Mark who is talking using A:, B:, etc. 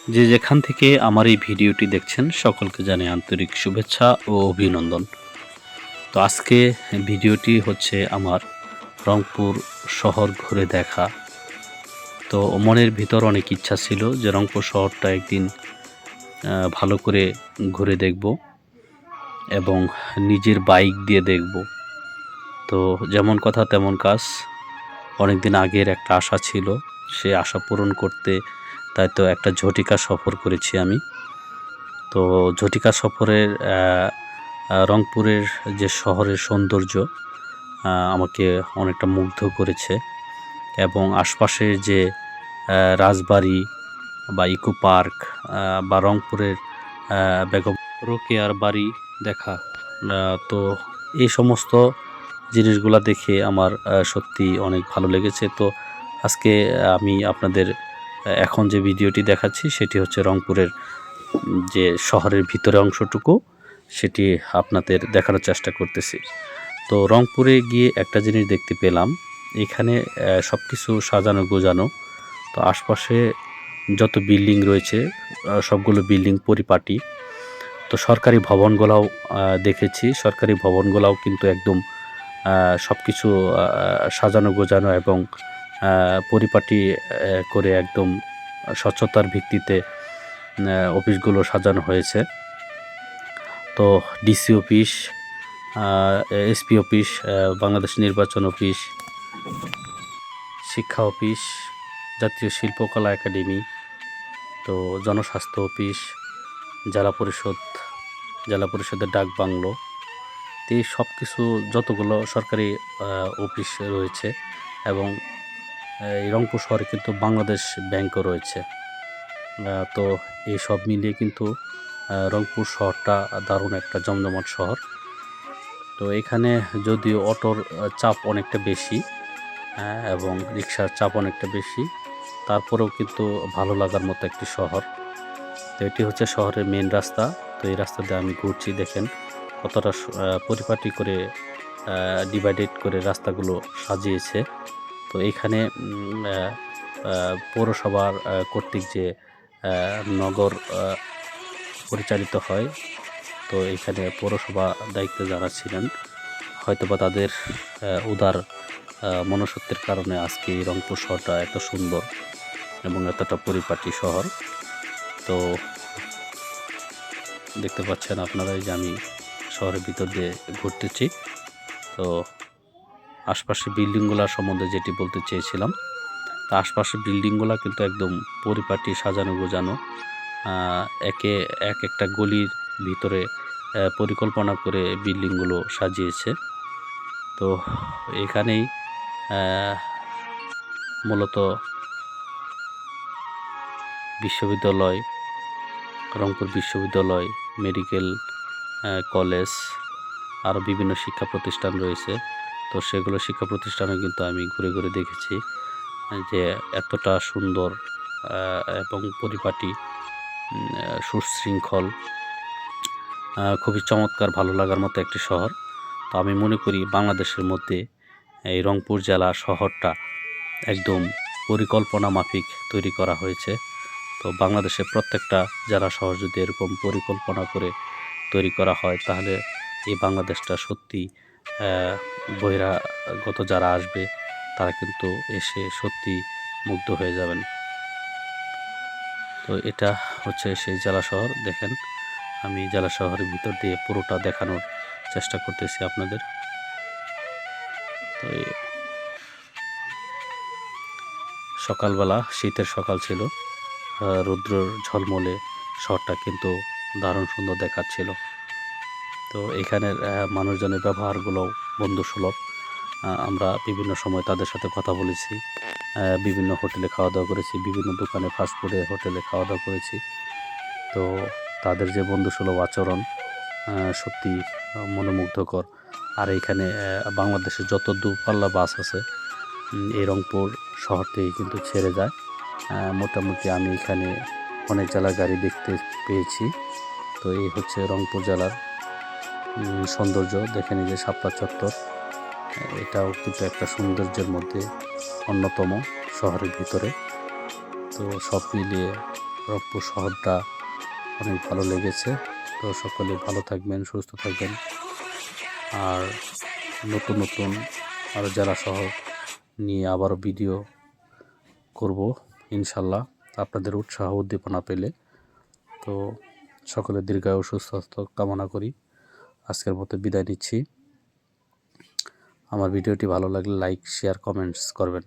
A: যে যেখান থেকে আমার এই ভিডিওটি দেখছেন সকলকে জানাই আন্তরিক শুভেচ্ছা ও অভিনন্দন। তো আজকে ভিডিওটি হচ্ছে আমার রংপুর শহর ঘুরে দেখা। তো মনের ভিতর অনেক ইচ্ছা ছিল যে রংপুর শহরটা একদিন ভালো করে ঘুরে দেখব এবং নিজের বাইক দিয়ে দেখব। তো যেমন কথা তেমন কাজ। অনেকদিন আগের একটা আশা ছিল, সে আশা পূরণ করতে তাই তো একটা ঝটিকা সফর করেছি আমি। তো ঝটিকা সফরের রংপুরের যে শহরের সৌন্দর্য আমাকে অনেকটা মুগ্ধ করেছে এবং আশপাশের যে রাজবাড়ি বা ইকো পার্ক বা রংপুরের বেগম রোকেয়ার বাড়ি দেখা, তো এই সমস্ত জিনিসগুলা দেখে আমার সত্যি অনেক ভালো লেগেছে। তো আজকে আমি আপনাদের এখন যে ভিডিওটি দেখাচ্ছি সেটি হচ্ছে রংপুরের যে শহরের ভিতরে অংশটুকু, সেটি আপনাদের দেখানোর চেষ্টা করতেছি। তো রংপুরে গিয়ে একটা জিনিস দেখতে পেলাম, এখানে সব কিছু সাজানো গোছানো। তো আশপাশে যত বিল্ডিং রয়েছে সবগুলো বিল্ডিং পরিপাটি। তো সরকারি ভবনগুলাও দেখেছি, সরকারি ভবনগুলাও কিন্তু একদম সব কিছু সাজানো গোছানো এবং পরিপাটি করে একদম স্বচ্ছতার ভিত্তিতে অফিসগুলো সাজানো হয়েছে। তো DC office, SP office, Bangladesh নির্বাচন অফিস, শিক্ষা অফিস, জাতীয় শিল্পকলা একাডেমি, তো জনস্বাস্থ্য অফিস, জেলা পরিষদ, জেলা পরিষদের ডাক বাংলো, তো এই সব কিছু যতগুলো সরকারি অফিস রয়েছে এবং এই রংপুর শহরে কিন্তু বাংলাদেশ ব্যাংকও রয়েছে। তো এই সব মিলিয়ে কিন্তু রংপুর শহরটা দারুণ একটা জমজমাট শহর। তো এখানে যদিও অটোর চাপ অনেকটা বেশি এবং রিক্সার চাপ অনেকটা বেশি, তারপরেও কিন্তু ভালো লাগার মতো একটি শহর। তো এটি হচ্ছে শহরের মেন রাস্তা। তো এই রাস্তা দিয়ে আমি ঘুরছি, দেখেন কতটা পরিপাটি করে ডিভাইডেড করে রাস্তাগুলো সাজিয়েছে। তো এইখানে পৌরসভার কর্তৃক যে নগর পরিচালিত হয়, তো এখানে পৌরসভা দায়িত্বে যারা ছিলেন হয়তোবা তাদের উদার মনসত্বের কারণে আজকে এই রংপুর শহরটা এত সুন্দর এবং এতটা পরিপাটি শহর। তো দেখতে পাচ্ছেন আপনারা যে আমি শহরের ভিতর দিয়ে ঘুরতেছি। তো আশপাশের বিল্ডিংগুলো সম্বন্ধে যেটি বলতে চেয়েছিলাম, তা আশপাশের বিল্ডিংগুলো কিন্তু একদম পরিপাটি সাজানো গোছানো, একটা গলির ভিতরে পরিকল্পনা করে বিল্ডিংগুলো সাজিয়েছে। তো এখানেই মূলত বিশ্ববিদ্যালয়, রংপুর বিশ্ববিদ্যালয়, মেডিকেল কলেজ, আরও বিভিন্ন শিক্ষা প্রতিষ্ঠান রয়েছে। তো সেগুলো শিক্ষা প্রতিষ্ঠানে কিন্তু আমি ঘুরে ঘুরে দেখেছি যে এতটা সুন্দর এবং পরিপাটি, সুশৃঙ্খল, খুবই চমৎকার, ভালো লাগার মতো একটি শহর। তো আমি মনে করি বাংলাদেশের মধ্যে এই রংপুর জেলা শহরটা একদম পরিকল্পনা মাফিক তৈরি করা হয়েছে। তো বাংলাদেশের প্রত্যেকটা জেলা শহর যদি এরকম পরিকল্পনা করে তৈরি করা হয়, তাহলে এই বাংলাদেশটা সত্যি বহিরাগত যারা আসবে তারা কিন্তু এসে সত্যি মুগ্ধ হয়ে যাবেন। তো এটা হচ্ছে সেই জেলা শহর। দেখেন আমি জেলা শহরের ভিতর দিয়ে পুরোটা দেখানোর চেষ্টা করতেছি আপনাদের। তো সকালবেলা, শীতের সকাল ছিল, রৌদ্রের ঝলমলে শহরটা কিন্তু দারুণ সুন্দর দেখাচ্ছিল। তো এখানের মানুষজনের ব্যবহারগুলোও বন্ধুসুলভ। আমরা বিভিন্ন সময় তাদের সাথে কথা বলেছি, বিভিন্ন হোটেলে খাওয়া দাওয়া করেছি, বিভিন্ন দোকানে ফাস্টফুডে হোটেলে খাওয়া দাওয়া করেছি। তো তাদের যে বন্ধুসুলভ আচরণ সত্যি মনোমুগ্ধকর। আর এইখানে বাংলাদেশের যত দূরপাল্লা বাস আছে এই রংপুর শহর থেকে কিন্তু ছেড়ে যায়। মোটামুটি আমি এখানে অনেক জেলার গাড়ি দেখতে পেয়েছি। তো এই হচ্ছে রংপুর জেলার সৌন্দর্য। দেখেন এই যে শাপলা চত্বর, এটাও কিন্তু একটা সৌন্দর্যের মধ্যে অন্যতম শহরের ভিতরে। তো সব মিলিয়ে রংপুর শহরটা অনেক ভালো লেগেছে। তো সকলে ভালো থাকবেন, সুস্থ থাকবেন। আর নতুন নতুন আরও জেলা শহর নিয়ে আবারও ভিডিও করব ইনশাল্লাহ, আপনাদের উৎসাহ উদ্দীপনা পেলে। তো সকলের দীর্ঘায়ু সুস্বাস্থ্য কামনা করি। আজকের মতো বিদায় নিচ্ছি। আমার ভিডিওটি ভালো লাগলে লাইক, শেয়ার, কমেন্টস করবেন।